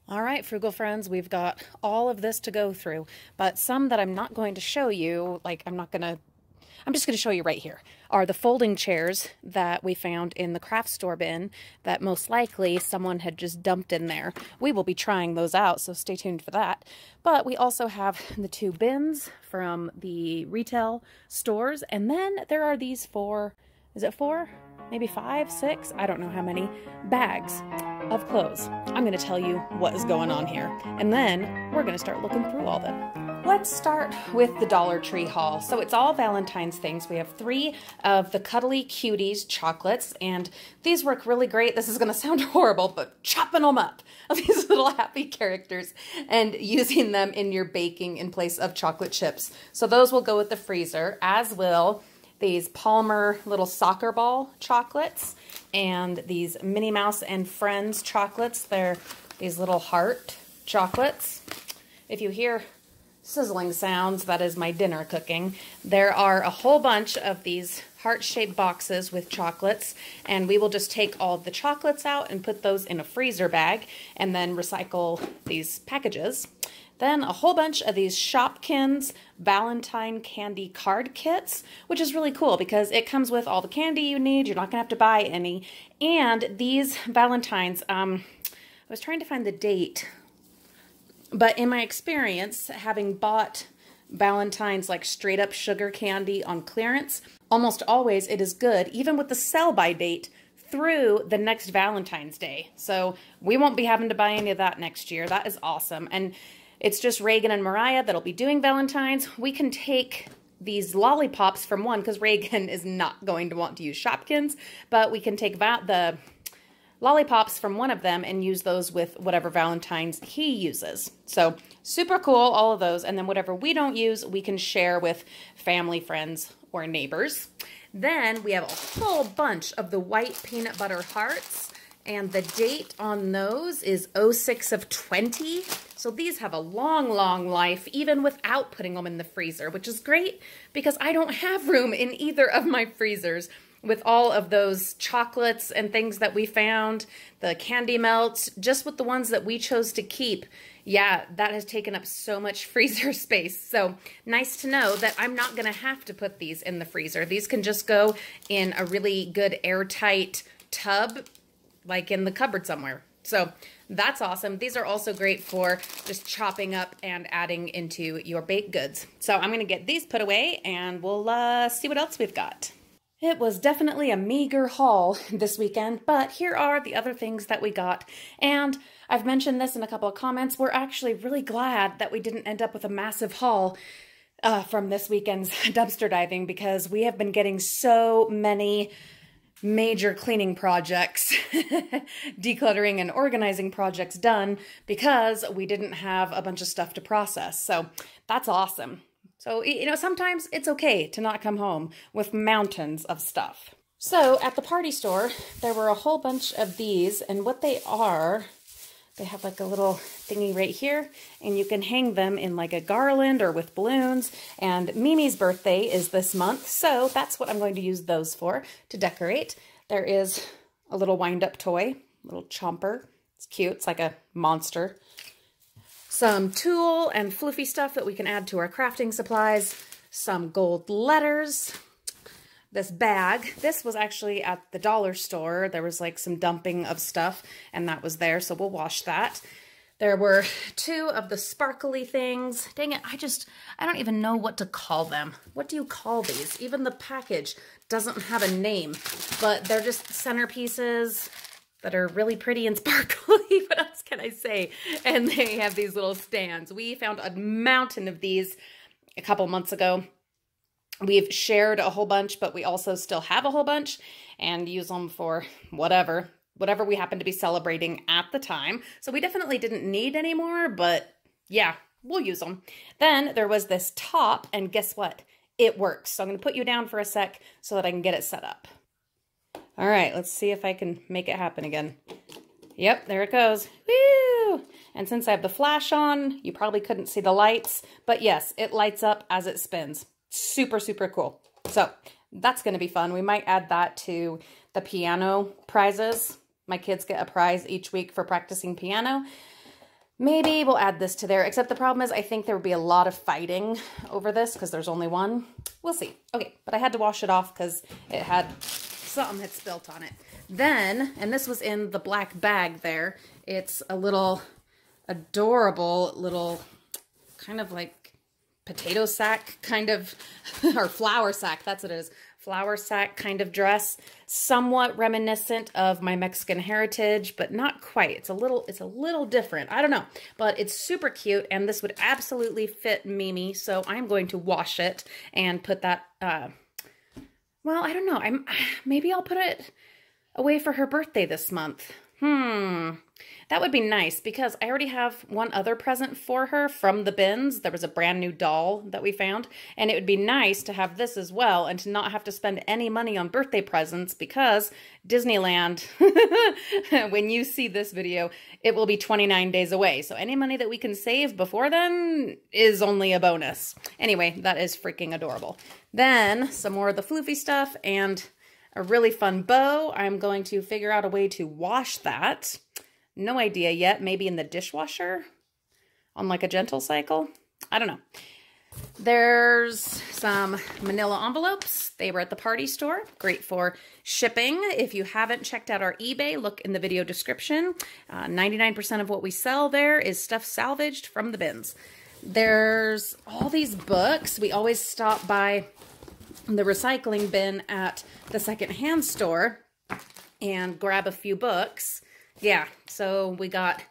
All right, frugal friends, we've got all of this to go through, but some that I'm not going to show you, I'm just going to show you right here, are the folding chairs that we found in the craft store bin that most likely someone had just dumped in there. We will be trying those out, so stay tuned for that. But we also have the two bins from the retail stores, and then there are these four, is it four? Maybe 5, 6, I don't know how many, bags of clothes. I'm going to tell you what is going on here, and then we're going to start looking through all them. Let's start with the Dollar Tree haul. So it's all Valentine's things. We have 3 of the Cuddly Cuties chocolates, and these work really great. This is going to sound horrible, but chopping them up of these little happy characters and using them in your baking in place of chocolate chips. So those will go with the freezer, as will these Palmer little soccer ball chocolates and these Minnie Mouse and Friends chocolates. They're these little heart chocolates. If you hear sizzling sounds, that is my dinner cooking. There are a whole bunch of these heart-shaped boxes with chocolates, and we will just take all of the chocolates out and put those in a freezer bag and then recycle these packages. Then a whole bunch of these Shopkins Valentine candy card kits, which is really cool because it comes with all the candy you need. You're not gonna have to buy any. And these Valentines, I was trying to find the date, but in my experience, having bought Valentine's like straight up sugar candy on clearance, almost always it is good, even with the sell-by date, through the next Valentine's Day. So we won't be having to buy any of that next year. That is awesome. And it's just Reagan and Mariah that'll be doing Valentine's. We can take these lollipops from one, because Reagan is not going to want to use Shopkins, but we can take the lollipops from one of them and use those with whatever Valentine's he uses. So super cool, all of those. And then whatever we don't use, we can share with family, friends, or neighbors. Then we have a whole bunch of the white peanut butter hearts, and the date on those is 06 of 20. So these have a long, long life, even without putting them in the freezer, which is great because I don't have room in either of my freezers with all of those chocolates and things that we found, the candy melts, just with the ones that we chose to keep. Yeah, that has taken up so much freezer space. So nice to know that I'm not gonna have to put these in the freezer. These can just go in a really good airtight tub, like in the cupboard somewhere. So that's awesome. These are also great for just chopping up and adding into your baked goods. So I'm gonna get these put away and we'll see what else we've got. It was definitely a meager haul this weekend, but here are the other things that we got. And I've mentioned this in a couple of comments. We're actually really glad that we didn't end up with a massive haul from this weekend's dumpster diving, because we have been getting so many major cleaning projects, decluttering and organizing projects done because we didn't have a bunch of stuff to process. So that's awesome. So, you know, sometimes it's okay to not come home with mountains of stuff. So at the party store, there were a whole bunch of these, and what they are, they have like a little thingy right here, and you can hang them in like a garland or with balloons. And Mimi's birthday is this month, so that's what I'm going to use those for, to decorate. There is a little wind-up toy, little chomper. It's cute. It's like a monster. Some tulle and floofy stuff that we can add to our crafting supplies. Some gold letters. This bag, this was actually at the dollar store. There was like some dumping of stuff, and that was there, so we'll wash that. There were 2 of the sparkly things. Dang it, I don't even know what to call them. What do you call these? Even the package doesn't have a name, but they're just centerpieces that are really pretty and sparkly. What else can I say? And they have these little stands. We found a mountain of these a couple months ago. We've shared a whole bunch, but we also still have a whole bunch and use them for whatever we happen to be celebrating at the time. So we definitely didn't need any more, but yeah, we'll use them. Then there was this top, and guess what? It works. So I'm going to put you down for a sec so that I can get it set up. All right, let's see if I can make it happen again. Yep, there it goes. Woo! And since I have the flash on, you probably couldn't see the lights, but yes, it lights up as it spins. Super, super cool. So that's going to be fun. We might add that to the piano prizes. My kids get a prize each week for practicing piano. Maybe we'll add this to there, except the problem is I think there would be a lot of fighting over this because there's only one. We'll see. Okay, but I had to wash it off because it had something had spilt on it. Then, and this was in the black bag there, it's a little adorable little kind of like potato sack kind of, or flour sack, that's what it is. Flour sack kind of dress, somewhat reminiscent of my Mexican heritage, but not quite. It's a little different. I don't know, but it's super cute, and this would absolutely fit Mimi. So I'm going to wash it and put that. Well, I don't know. Maybe I'll put it away for her birthday this month. That would be nice because I already have one other present for her from the bins. There was a brand new doll that we found, and it would be nice to have this as well and to not have to spend any money on birthday presents because Disneyland, when you see this video, it will be 29 days away. So any money that we can save before then is only a bonus. Anyway, that is freaking adorable. Then some more of the floofy stuff and a really fun bow. I'm going to figure out a way to wash that. No idea yet. Maybe in the dishwasher on like a gentle cycle. I don't know. There's some manila envelopes. They were at the party store. Great for shipping. If you haven't checked out our eBay, look in the video description. 99% of what we sell there is stuff salvaged from the bins. There's all these books. We always stop by the recycling bin at the secondhand store and grab a few books. Yeah, so we got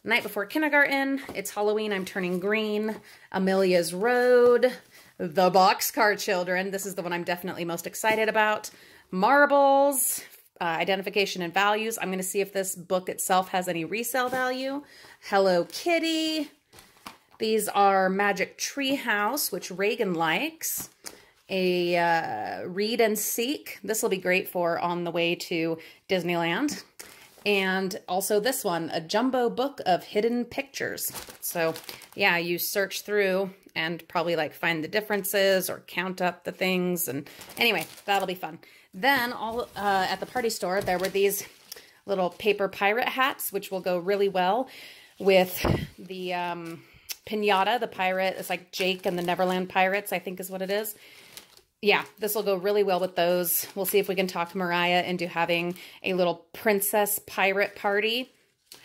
Night Before Kindergarten, It's Halloween, I'm Turning Green, Amelia's Road, The Boxcar Children, this is the one I'm definitely most excited about, Marbles, Identification and Values. I'm going to see if this book itself has any resale value. Hello Kitty. These are Magic Treehouse, which Reagan likes. A Read and Seek. This will be great for on the way to Disneyland. And also this one, a jumbo book of hidden pictures. So yeah, you search through and probably like find the differences or count up the things. And anyway, that'll be fun. Then all at the party store, there were these little paper pirate hats, which will go really well with the piñata, the pirate. It's like Jake and the Neverland Pirates, I think is what it is. Yeah, this will go really well with those. We'll see if we can talk Mariah into having a little princess pirate party.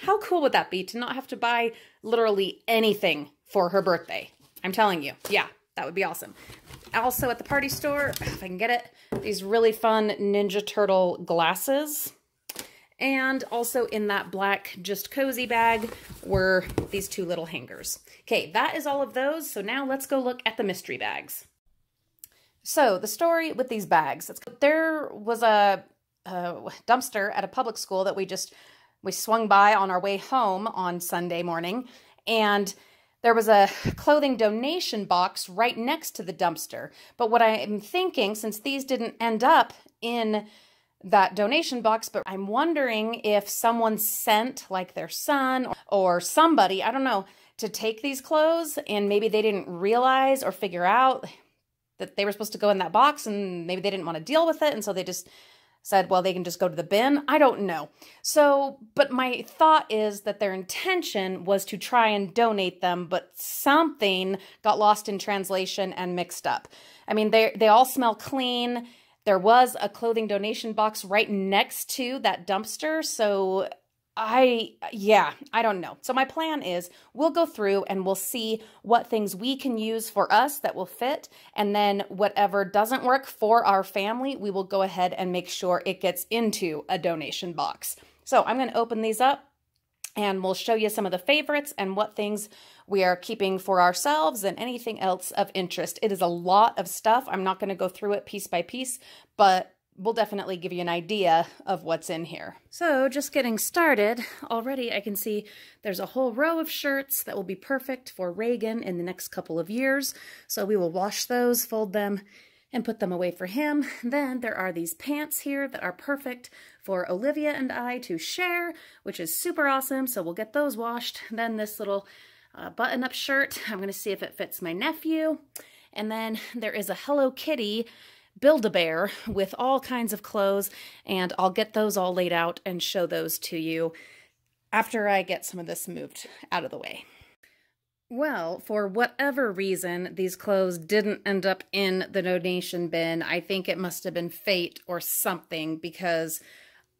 How cool would that be to not have to buy literally anything for her birthday? I'm telling you. Yeah, that would be awesome. Also at the party store, if I can get it, these really fun Ninja Turtle glasses. And also in that black Just Cozy bag were these two little hangers. Okay, that is all of those. So now let's go look at the mystery bags. So the story with these bags, there was a dumpster at a public school that we swung by on our way home on Sunday morning, and there was a clothing donation box right next to the dumpster. But what I'm thinking, since these didn't end up in that donation box, but I'm wondering if someone sent like their son or somebody, I don't know, to take these clothes and maybe they didn't realize or figure out that they were supposed to go in that box and maybe they didn't want to deal with it. And so they just said, well, they can just go to the bin. I don't know. So, but my thought is that their intention was to try and donate them, but something got lost in translation and mixed up. I mean, they all smell clean. There was a clothing donation box right next to that dumpster. So I don't know. So my plan is we'll go through and we'll see what things we can use for us that will fit. And then whatever doesn't work for our family, we will go ahead and make sure it gets into a donation box. So I'm going to open these up and we'll show you some of the favorites and what things we are keeping for ourselves and anything else of interest. It is a lot of stuff. I'm not going to go through it piece by piece, but we'll definitely give you an idea of what's in here. So just getting started, already I can see there's a whole row of shirts that will be perfect for Reagan in the next couple of years. So we will wash those, fold them, and put them away for him. Then there are these pants here that are perfect for Olivia and I to share, which is super awesome. So we'll get those washed. Then this little button-up shirt, I'm going to see if it fits my nephew. And then there is a Hello Kitty Build-A-Bear with all kinds of clothes, and I'll get those all laid out and show those to you after I get some of this moved out of the way. Well, for whatever reason, these clothes didn't end up in the donation bin. I think it must have been fate or something because,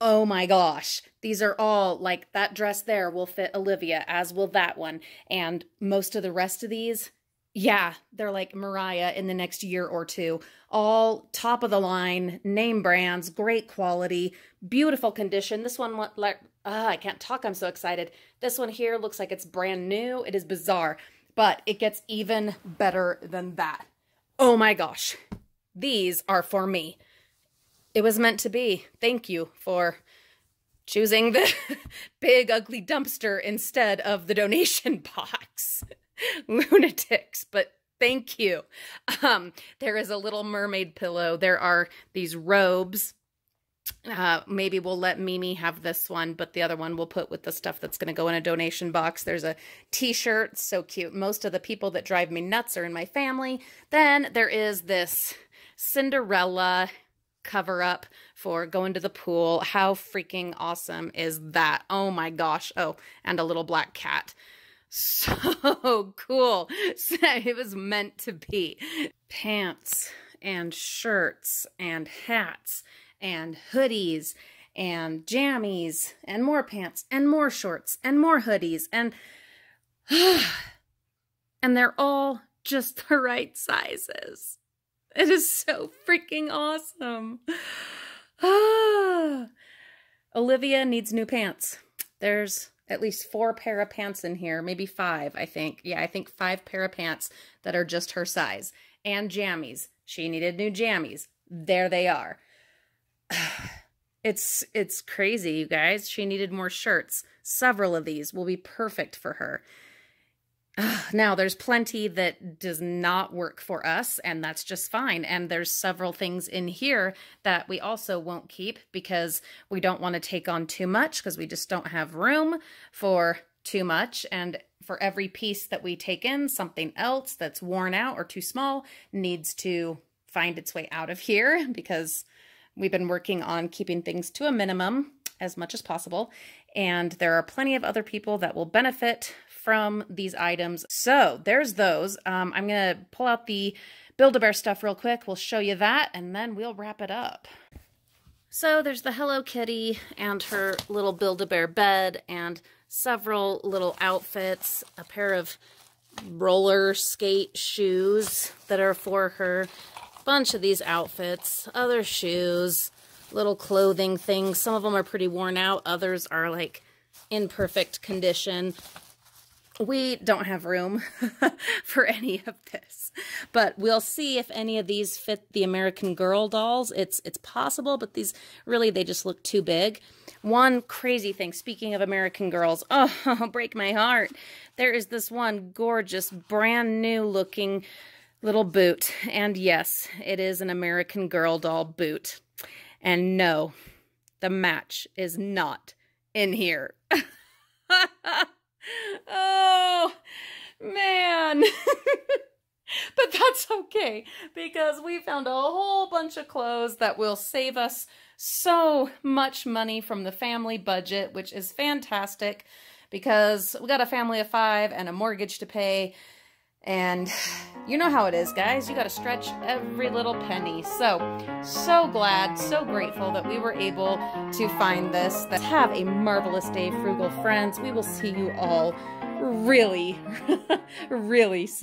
oh my gosh, these are all, like, that dress there will fit Olivia, as will that one. And most of the rest of these, yeah, they're like Mariah in the next year or two. All top of the line, name brands, great quality, beautiful condition. This one, I can't talk, I'm so excited. This one here looks like it's brand new. It is bizarre, but it gets even better than that. Oh my gosh, these are for me. It was meant to be. Thank you for choosing the big ugly dumpster instead of the donation box. Lunatics, but thank you. There is a little mermaid pillow. There are these robes. Maybe we'll let Mimi have this one, but the other one we'll put with the stuff that's going to go in a donation box. There's a t-shirt, so cute. Most of the people that drive me nuts are in my family. Then there is this Cinderella cover-up for going to the pool. How freaking awesome is that? Oh my gosh. Oh, and a little black cat. So cool. It was meant to be. Pants and shirts and hats and hoodies and jammies and more pants and more shorts and more hoodies and they're all just the right sizes. It is so freaking awesome. Olivia needs new pants. There's at least 4 pair of pants in here, maybe 5, I think. Yeah, I think 5 pair of pants that are just her size. And jammies. She needed new jammies. There they are. It's crazy, you guys. She needed more shirts. Several of these will be perfect for her. Now, there's plenty that does not work for us, and that's just fine. And there's several things in here that we also won't keep because we don't want to take on too much because we just don't have room for too much. And for every piece that we take in, something else that's worn out or too small needs to find its way out of here because we've been working on keeping things to a minimum as much as possible. And there are plenty of other people that will benefit from these items. So there's those. I'm going to pull out the Build-A-Bear stuff real quick. We'll show you that and then we'll wrap it up. So there's the Hello Kitty and her little Build-A-Bear bed and several little outfits, a pair of roller skate shoes that are for her, a bunch of these outfits, other shoes, little clothing things. Some of them are pretty worn out. Others are like in perfect condition. We don't have room for any of this, but we'll see if any of these fit the American Girl dolls. It's possible, but these really, they just look too big. One crazy thing, speaking of American Girls, oh, break my heart. There is this one gorgeous, brand new looking little boot. And yes, it is an American Girl doll boot. And no, the match is not in here. Oh, man. But that's okay, because we found a whole bunch of clothes that will save us so much money from the family budget, which is fantastic, because we got a family of 5 and a mortgage to pay. And you know how it is, guys. You got to stretch every little penny. So glad, so grateful that we were able to find this. Have a marvelous day, Frugal friends. We will see you all really, really soon.